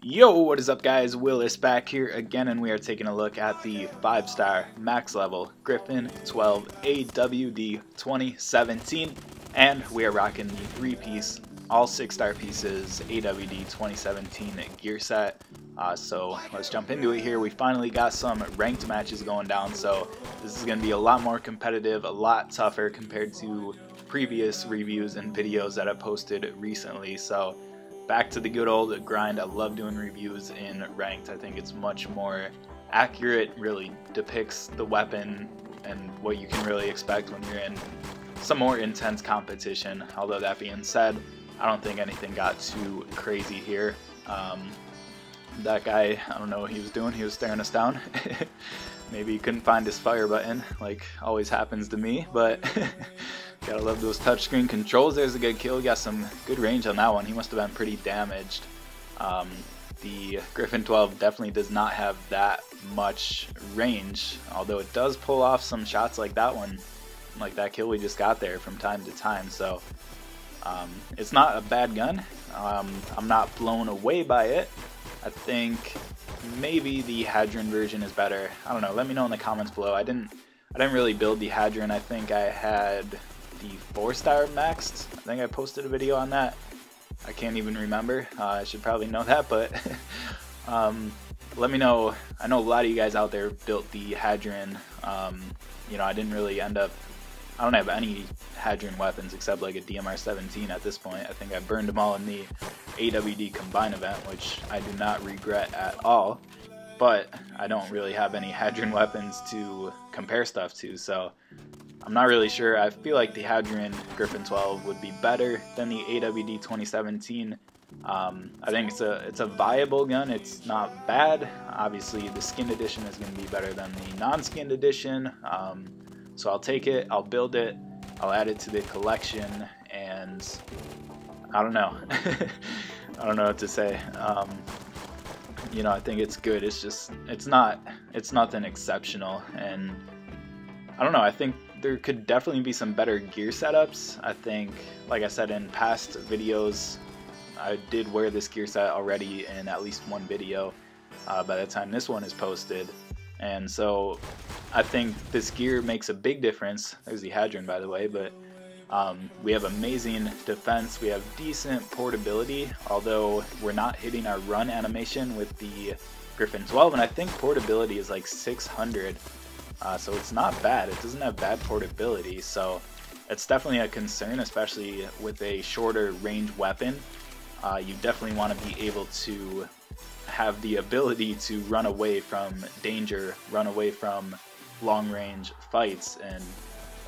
Yo, what is up guys? Willis back here again, and we are taking a look at the 5-star max level GRIFFIN-12 AWD2017, and we are rocking the 3-piece, all 6-star pieces AWD2017 gear set. So let's jump into it here. We finally got some ranked matches going down, so this is going to be a lot more competitive, a lot tougher compared to previous reviews and videos that I posted recently. So back to the good old grind. I love doing reviews in ranked. I think it's much more accurate, really depicts the weapon and what you can really expect when you're in some more intense competition. Although that being said, I don't think anything got too crazy here. That guy, I don't know what he was doing. He was staring us down. Maybe he couldn't find his fire button, like always happens to me, but gotta love those touchscreen controls. There's a good kill. Got some good range on that one. He must have been pretty damaged. The GRIFFIN-12 definitely does not have that much range, although it does pull off some shots like that one, like that kill we just got there from time to time. So it's not a bad gun. I'm not blown away by it. I think maybe the Hadron version is better. I don't know. Let me know in the comments below. I didn't really build the Hadron. I think I had the 4-star maxed. I think I posted a video on that. I can't even remember. I should probably know that, but let me know. I know a lot of you guys out there built the Hadron. You know, I didn't really end up. I don't have any Hadron weapons except like a DMR-17 at this point. I think I burned them all in the AWD Combine event, which I do not regret at all. But I don't really have any Hadron weapons to compare stuff to, so I'm not really sure. I feel like the Hadron GRIFFIN-12 would be better than the AWD2017. I think it's a viable gun. It's not bad. Obviously, the skinned edition is going to be better than the non-skinned edition. So I'll take it, I'll build it, I'll add it to the collection, and I don't know. I don't know what to say. You know, I think it's good. It's just, it's nothing exceptional, and I don't know. I think there could definitely be some better gear setups. I think, like I said in past videos, I did wear this gear set already in at least one video by the time this one is posted. And so I think this gear makes a big difference. There's the Hadron, by the way, but we have amazing defense. We have decent portability, although we're not hitting our run animation with the GRIFFIN-12, and I think portability is like 600, so it's not bad. It doesn't have bad portability, so it's definitely a concern, especially with a shorter range weapon. You definitely want to be able to have the ability to run away from danger, run away from long range fights, and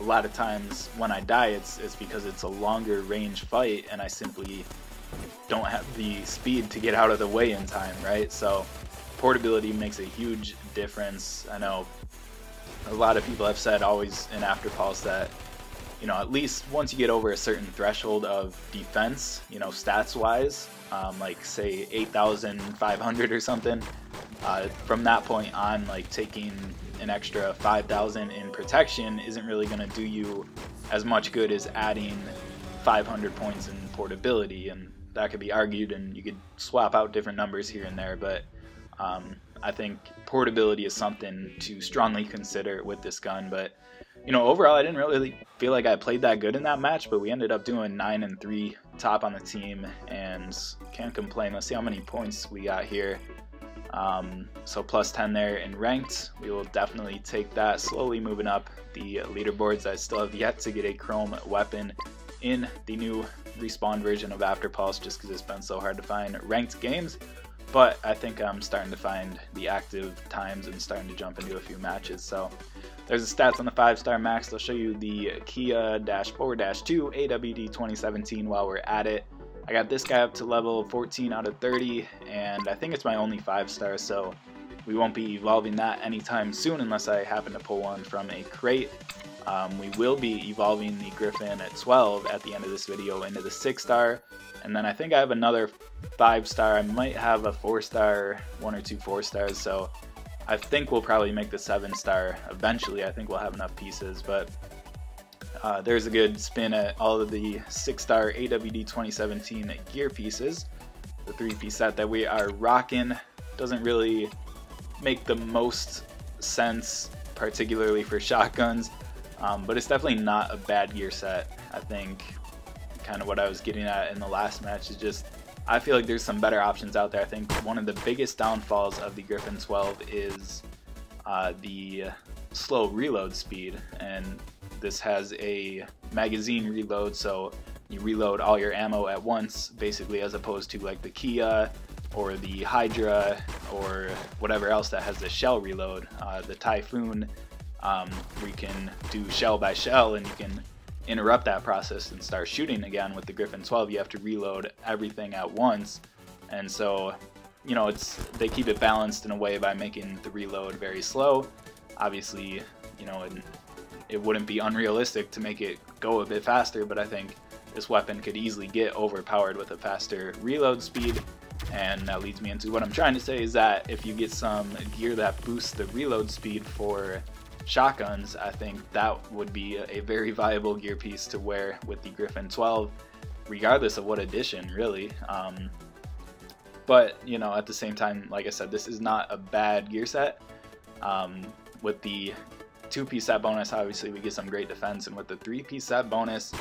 a lot of times when I die it's because it's a longer range fight and I simply don't have the speed to get out of the way in time, right? So portability makes a huge difference. I know a lot of people have said always in Afterpulse that, you know, at least once you get over a certain threshold of defense, you know, stats wise, like say 8,500 or something, from that point on, like taking an extra 5,000 in protection isn't really going to do you as much good as adding 500 points in portability. And that could be argued, and you could swap out different numbers here and there, but I think portability is something to strongly consider with this gun. But you know, overall I didn't really feel like I played that good in that match, but we ended up doing 9-3 top on the team, and can't complain. Let's see how many points we got here. So plus 10 there in ranked. We will definitely take that, slowly moving up the leaderboards. I still have yet to get a chrome weapon in the new respawn version of Afterpulse, just because it's been so hard to find ranked games. But I think I'm starting to find the active times and starting to jump into a few matches. So there's the stats on the 5-star max. I'll show you the Kia-4-2 AWD2017 while we're at it. I got this guy up to level 14 out of 30, and I think it's my only 5-star, so we won't be evolving that anytime soon unless I happen to pull one from a crate. We will be evolving the GRIFFIN-12 at the end of this video into the 6-star, and then I think I have another 5-star. I might have a 4-star, 1 or 2 4-stars, so I think we'll probably make the 7-star eventually. I think we'll have enough pieces, but there's a good spin at all of the 6-star AWD2017 gear pieces. The 3-piece set that we are rocking doesn't really make the most sense, particularly for shotguns, but it's definitely not a bad gear set. I think kind of what I was getting at in the last match is just I feel like there's some better options out there. I think one of the biggest downfalls of the Griffin-12 is the slow reload speed, and this has a magazine reload, so you reload all your ammo at once basically, as opposed to like the Kia or the Hydra or whatever else that has the shell reload. The Typhoon, we can do shell by shell, and you can interrupt that process and start shooting again. With the Griffin-12, you have to reload everything at once, and so you know, they keep it balanced in a way by making the reload very slow. Obviously, you know, it wouldn't be unrealistic to make it go a bit faster, but I think this weapon could easily get overpowered with a faster reload speed. And that leads me into what I'm trying to say, is that if you get some gear that boosts the reload speed for shotguns, I think that would be a very viable gear piece to wear with the Griffin-12, regardless of what edition, really. But, you know, at the same time, like I said, this is not a bad gear set. With the 2-piece set bonus, obviously we get some great defense, and with the 3-piece set bonus,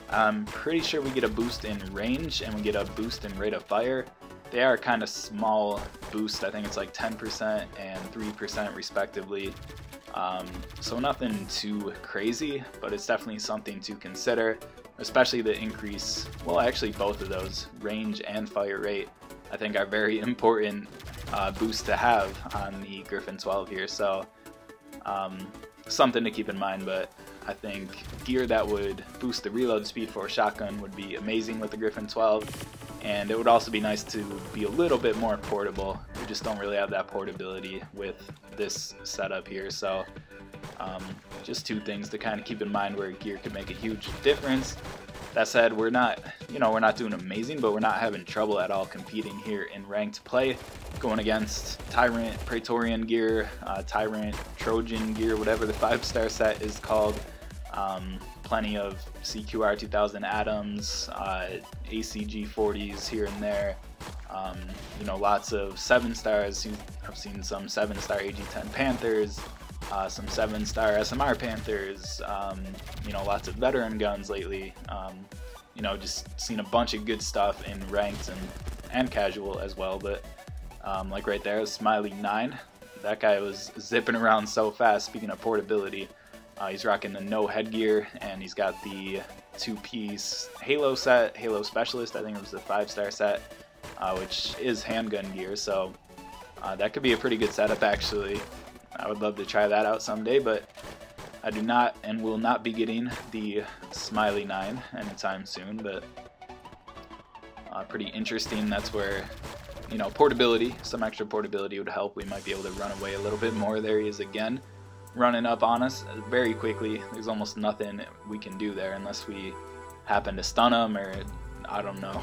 I'm pretty sure we get a boost in range and we get a boost in rate of fire. They are kind of small boosts. I think it's like 10% and 3% respectively. So nothing too crazy, but it's definitely something to consider, especially the increase, well, actually both of those, range and fire rate, I think are very important boosts to have on the Griffin-12 here. So something to keep in mind, but I think gear that would boost the reload speed for a shotgun would be amazing with the Griffin-12, and it would also be nice to be a little bit more portable. We just don't really have that portability with this setup here, so just two things to kind of keep in mind where gear could make a huge difference. That said, we're not doing amazing, but we're not having trouble at all competing here in ranked play, going against Tyrant Praetorian gear, Tyrant Trojan gear, whatever the 5-star set is called. Plenty of CQR 2000 Adams, ACG 40s here and there. You know, lots of 7-stars. I've seen some 7-star AG10 Panthers, some 7-star SMR Panthers. You know, lots of veteran guns lately. You know, just seen a bunch of good stuff in ranked and casual as well. But like right there, Smiley 9. That guy was zipping around so fast. Speaking of portability, he's rocking the no headgear, and he's got the 2-piece Halo set, Halo Specialist. I think it was the 5-star set, which is handgun gear. So that could be a pretty good setup, actually. I would love to try that out someday, but I do not and will not be getting the Smiley 9 anytime soon. But pretty interesting. That's where, you know, portability, some extra portability would help. We might be able to run away a little bit more. There he is again, running up on us very quickly. There's almost nothing we can do there unless we happen to stun him, or I don't know.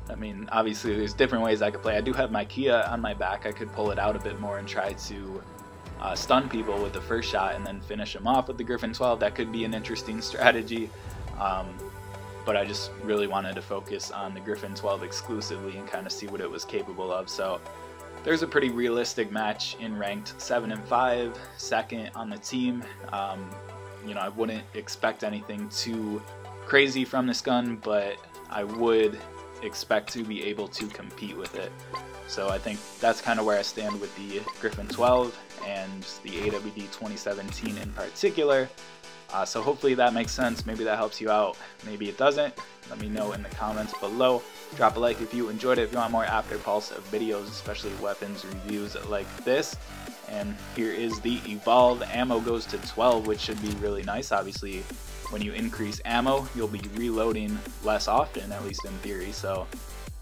I mean, obviously there's different ways I could play. I do have my Kia on my back. I could pull it out a bit more and try to stun people with the first shot and then finish them off with the Griffin-12. That could be an interesting strategy, but I just really wanted to focus on the Griffin-12 exclusively and kind of see what it was capable of. So there's a pretty realistic match in ranked 7 and 5, second on the team. You know, I wouldn't expect anything too crazy from this gun, but I would expect to be able to compete with it. So I think that's kind of where I stand with the Griffin-12 and the AWD2017 in particular. So hopefully that makes sense. Maybe that helps you out. Maybe it doesn't. Let me know in the comments below. Drop a like if you enjoyed it. If you want more Afterpulse videos, especially weapons reviews like this. And here is the Evolve. Ammo goes to 12, which should be really nice. Obviously, when you increase ammo, you'll be reloading less often, at least in theory. So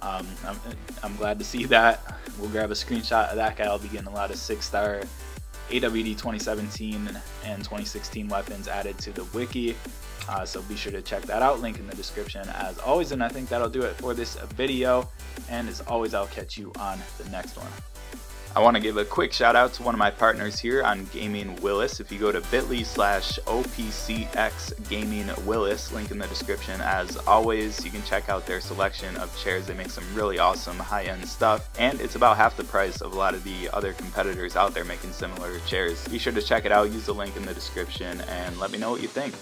I'm glad to see that. We'll grab a screenshot of that guy. I'll be getting a lot of 6-star AWD2017 and 2016 weapons added to the wiki, so be sure to check that out. Link in the description as always, and I think that'll do it for this video, and as always, I'll catch you on the next one. I want to give a quick shout out to one of my partners here on Gaming Willis. If you go to bit.ly/OPCXGamingWillis, link in the description. As always, you can check out their selection of chairs. They make some really awesome high-end stuff, and it's about half the price of a lot of the other competitors out there making similar chairs. Be sure to check it out, use the link in the description, and let me know what you think.